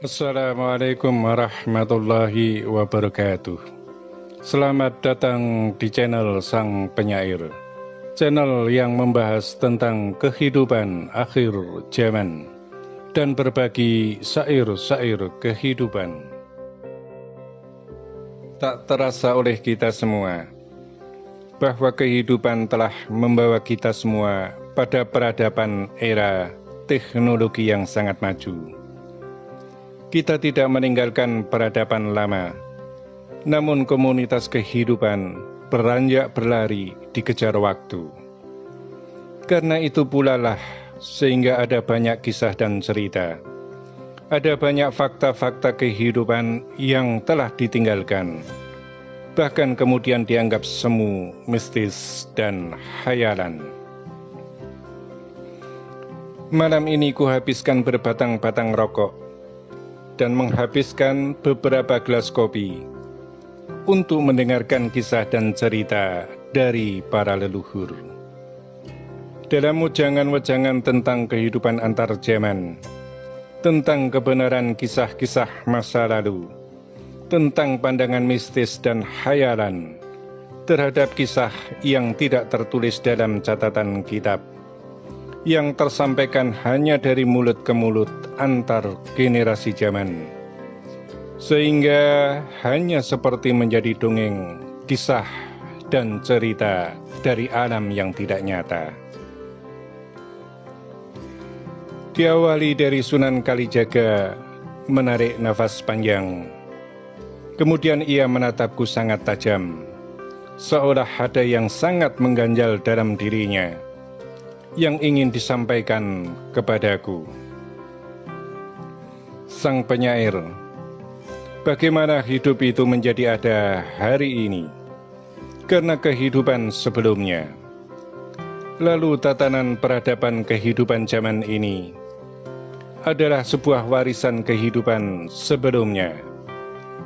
Assalamualaikum warahmatullahi wabarakatuh. Selamat datang di channel Sang Penyair, channel yang membahas tentang kehidupan akhir zaman dan berbagi syair-syair kehidupan. Tak terasa oleh kita semua bahwa kehidupan telah membawa kita semua pada peradaban era teknologi yang sangat maju. Kita tidak meninggalkan peradaban lama, namun komunitas kehidupan beranjak berlari dikejar waktu. Karena itu pula lah sehingga ada banyak kisah dan cerita. Ada banyak fakta-fakta kehidupan yang telah ditinggalkan, bahkan kemudian dianggap semu, mistis, dan khayalan. Malam ini kuhabiskan berbatang-batang rokok dan menghabiskan beberapa gelas kopi untuk mendengarkan kisah dan cerita dari para leluhur. Dalam wejangan-wejangan tentang kehidupan antar zaman, tentang kebenaran kisah-kisah masa lalu, tentang pandangan mistis dan khayalan terhadap kisah yang tidak tertulis dalam catatan kitab, yang tersampaikan hanya dari mulut ke mulut antar generasi zaman, sehingga hanya seperti menjadi dongeng, kisah, dan cerita dari alam yang tidak nyata. Diawali dari Sunan Kalijaga menarik nafas panjang, kemudian ia menatapku sangat tajam, seolah ada yang sangat mengganjal dalam dirinya yang ingin disampaikan kepadaku. Sang penyair, bagaimana hidup itu menjadi ada hari ini karena kehidupan sebelumnya. Lalu tatanan peradaban kehidupan zaman ini adalah sebuah warisan kehidupan sebelumnya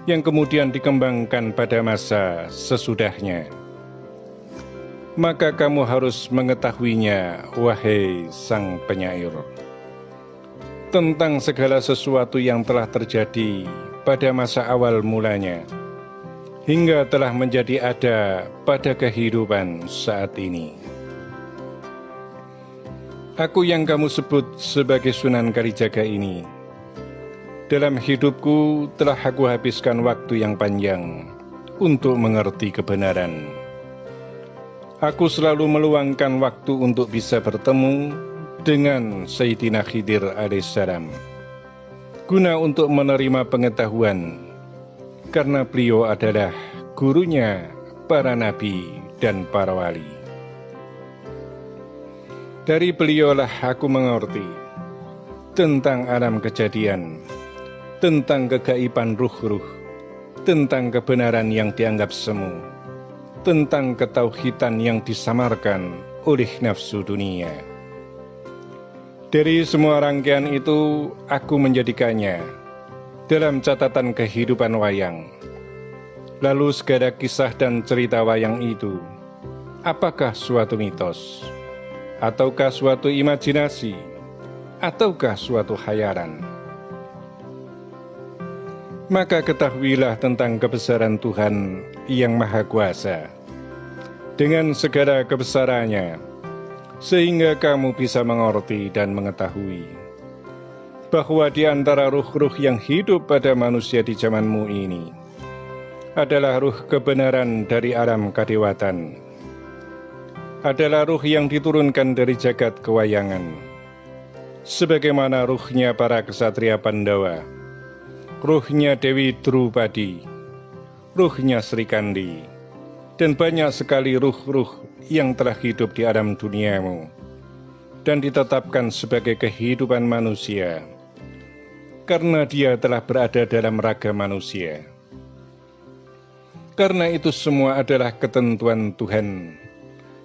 yang kemudian dikembangkan pada masa sesudahnya. Maka kamu harus mengetahuinya, wahai sang penyair, tentang segala sesuatu yang telah terjadi pada masa awal mulanya, hingga telah menjadi ada pada kehidupan saat ini. Aku yang kamu sebut sebagai Sunan Kalijaga ini, dalam hidupku telah aku habiskan waktu yang panjang untuk mengerti kebenaran. Aku selalu meluangkan waktu untuk bisa bertemu dengan Sayyidina Khidir alaihissalam, guna untuk menerima pengetahuan, karena beliau adalah gurunya para nabi dan para wali. Dari beliaulah aku mengerti tentang alam kejadian, tentang kegaiban ruh-ruh, tentang kebenaran yang dianggap semu, tentang ketauhidan yang disamarkan oleh nafsu dunia. Dari semua rangkaian itu, aku menjadikannya dalam catatan kehidupan wayang. Lalu segala kisah dan cerita wayang itu, apakah suatu mitos, ataukah suatu imajinasi, ataukah suatu khayalan? Maka ketahuilah tentang kebesaran Tuhan yang Maha Kuasa dengan segala kebesarannya, sehingga kamu bisa mengerti dan mengetahui bahwa di antara ruh-ruh yang hidup pada manusia di zamanmu ini adalah ruh kebenaran dari alam kadewatan, adalah ruh yang diturunkan dari jagat kewayangan, sebagaimana ruhnya para kesatria Pandawa, ruhnya Dewi Drupadi, ruhnya Sri Kandi, dan banyak sekali ruh-ruh yang telah hidup di alam duniamu dan ditetapkan sebagai kehidupan manusia karena dia telah berada dalam raga manusia. Karena itu semua adalah ketentuan Tuhan,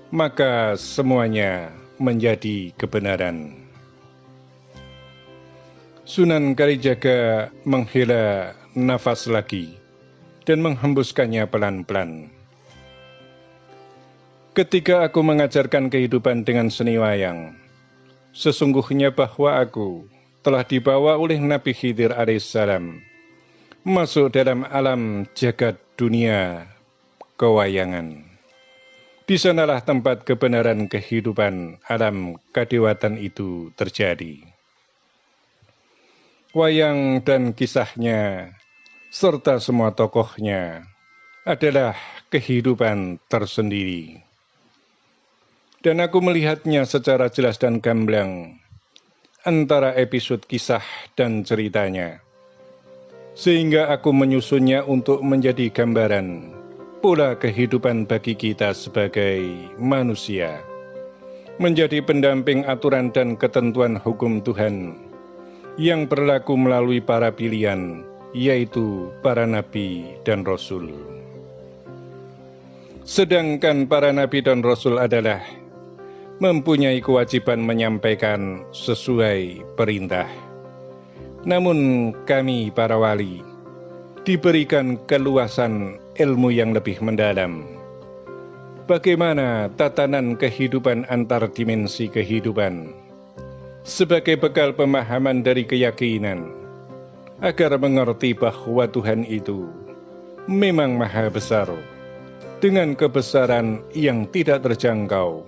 maka semuanya menjadi kebenaran. Sunan Kalijaga menghela nafas lagi dan menghembuskannya pelan-pelan. Ketika aku mengajarkan kehidupan dengan seni wayang, sesungguhnya bahwa aku telah dibawa oleh Nabi Khidir alaihissalam masuk dalam alam jagat dunia kewayangan. Di sanalah tempat kebenaran kehidupan alam kadewatan itu terjadi. Wayang dan kisahnya serta semua tokohnya adalah kehidupan tersendiri. Dan aku melihatnya secara jelas dan gamblang antara episode kisah dan ceritanya, sehingga aku menyusunnya untuk menjadi gambaran pola kehidupan bagi kita sebagai manusia, menjadi pendamping aturan dan ketentuan hukum Tuhan yang berlaku melalui para pilihan, yaitu para nabi dan rasul. Sedangkan para nabi dan rasul adalah mempunyai kewajiban menyampaikan sesuai perintah. Namun kami para wali diberikan keluasan ilmu yang lebih mendalam. Bagaimana tatanan kehidupan antar dimensi kehidupan sebagai bekal pemahaman dari keyakinan, agar mengerti bahwa Tuhan itu memang maha besar, dengan kebesaran yang tidak terjangkau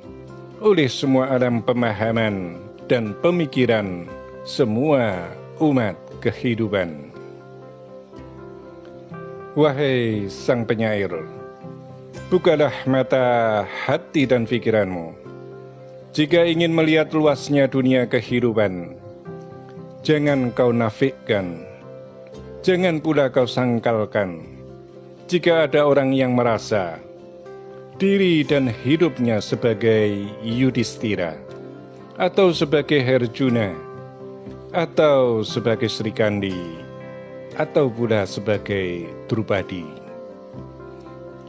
oleh semua alam pemahaman dan pemikiran semua umat kehidupan. Wahai Sang Penyair, bukalah mata hati dan pikiranmu. Jika ingin melihat luasnya dunia kehidupan, jangan kau nafikkan, jangan pula kau sangkalkan. Jika ada orang yang merasa diri dan hidupnya sebagai Yudhistira, atau sebagai Herjuna, atau sebagai Srikandi, atau pula sebagai Drupadi.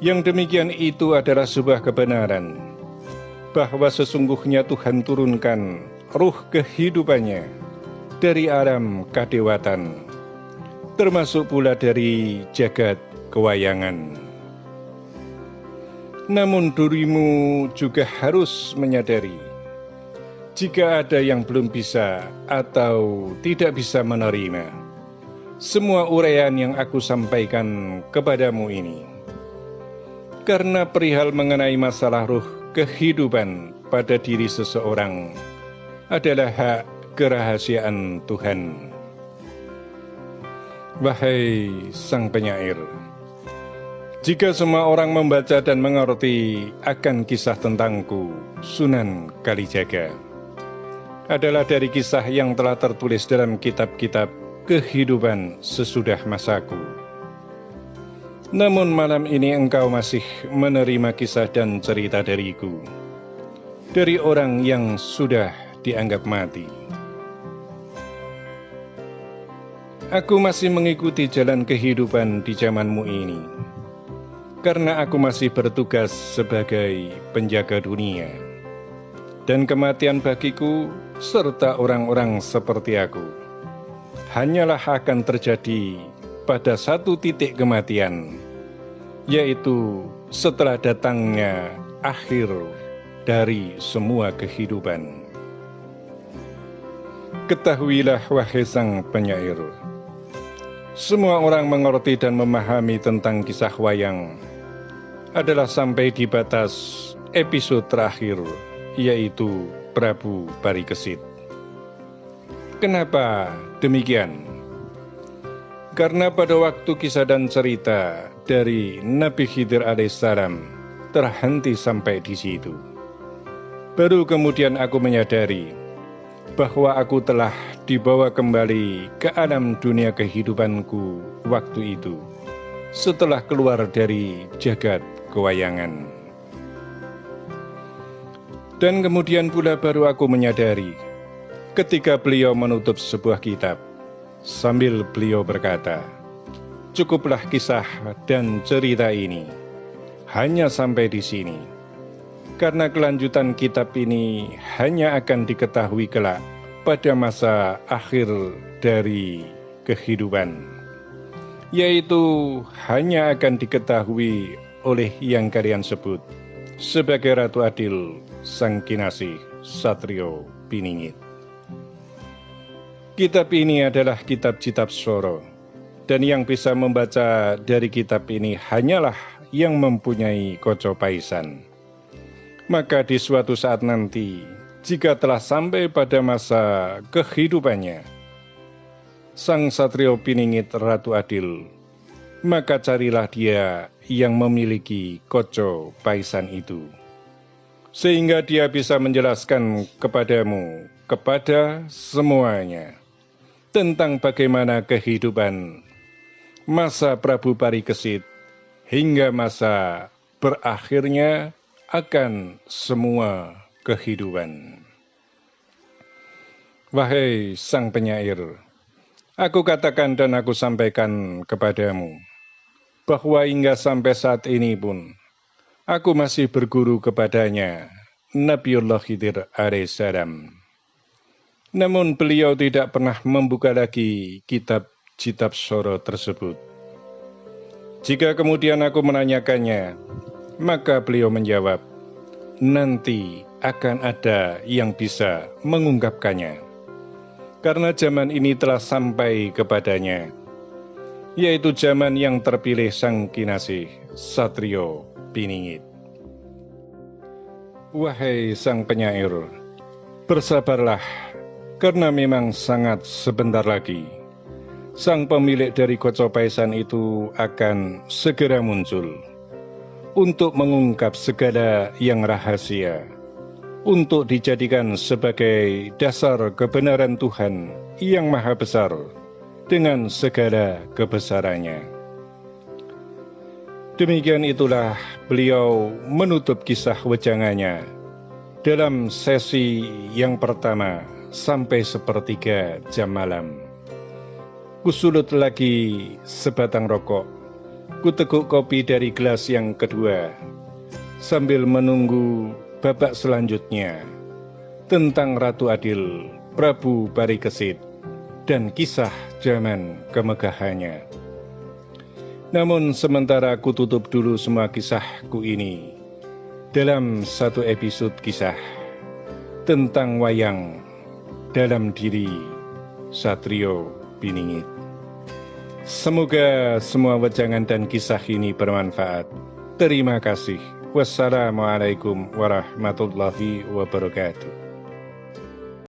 Yang demikian itu adalah sebuah kebenaran, bahwa sesungguhnya Tuhan turunkan ruh kehidupannya dari alam kadewatan, termasuk pula dari jagat kewayangan. Namun dirimu juga harus menyadari, jika ada yang belum bisa atau tidak bisa menerima semua uraian yang aku sampaikan kepadamu ini, karena perihal mengenai masalah ruh kehidupan pada diri seseorang adalah hak kerahasiaan Tuhan. Wahai Sang Penyair, jika semua orang membaca dan mengerti akan kisah tentangku, Sunan Kalijaga, adalah dari kisah yang telah tertulis dalam kitab-kitab kehidupan sesudah masaku. Namun malam ini engkau masih menerima kisah dan cerita dariku, dari orang yang sudah dianggap mati. Aku masih mengikuti jalan kehidupan di zamanmu ini, karena aku masih bertugas sebagai penjaga dunia. Dan kematian bagiku serta orang-orang seperti aku hanyalah akan terjadi pada satu titik kematian, yaitu setelah datangnya akhir dari semua kehidupan. Ketahuilah wahai Sang Penyair, semua orang mengerti dan memahami tentang kisah wayang adalah sampai di batas episode terakhir, yaitu Prabu Parikesit. Kenapa demikian? Karena pada waktu kisah dan cerita dari Nabi Khidir alaihissalam terhenti sampai di situ, baru kemudian aku menyadari bahwa aku telah dibawa kembali ke alam dunia kehidupanku waktu itu, setelah keluar dari jagat kewayangan. Dan kemudian pula baru aku menyadari ketika beliau menutup sebuah kitab, sambil beliau berkata, cukuplah kisah dan cerita ini hanya sampai di sini, karena kelanjutan kitab ini hanya akan diketahui kelak pada masa akhir dari kehidupan, yaitu hanya akan diketahui oleh yang kalian sebut sebagai Ratu Adil, Sang Kinasih, Satrio Piningit. Kitab ini adalah kitab Citabsoro, dan yang bisa membaca dari kitab ini hanyalah yang mempunyai koco paisan. Maka di suatu saat nanti, jika telah sampai pada masa kehidupannya, sang satrio piningit Ratu Adil, maka carilah dia yang memiliki koco paisan itu, sehingga dia bisa menjelaskan kepadamu, kepada semuanya, tentang bagaimana kehidupan masa Prabu Parikesit hingga masa berakhirnya akan semua kehidupan. Wahai sang penyair, aku katakan dan aku sampaikan kepadamu, bahwa hingga sampai saat ini pun, aku masih berguru kepadanya, Nabiullah Khidir alaihissalam. Namun beliau tidak pernah membuka lagi kitab Citabsoro tersebut. Jika kemudian aku menanyakannya, maka beliau menjawab, nanti akan ada yang bisa mengungkapkannya. Karena zaman ini telah sampai kepadanya, yaitu zaman yang terpilih sang kinasih Satrio Piningit. Wahai sang penyair, bersabarlah, karena memang sangat sebentar lagi sang pemilik dari koco paisan itu akan segera muncul untuk mengungkap segala yang rahasia, untuk dijadikan sebagai dasar kebenaran Tuhan yang Maha Besar dengan segala kebesarannya. Demikian itulah beliau menutup kisah wejangannya dalam sesi yang pertama sampai sepertiga jam malam. Kusulut lagi sebatang rokok, kuteguk kopi dari gelas yang kedua, sambil menunggu babak selanjutnya tentang Ratu Adil, Prabu Parikesit, dan kisah zaman kemegahannya. Namun sementara aku tutup dulu semua kisahku ini dalam satu episode kisah tentang wayang dalam diri Satrio Piningit. Semoga semua wejangan dan kisah ini bermanfaat. Terima kasih. Wassalamualaikum warahmatullahi wabarakatuh.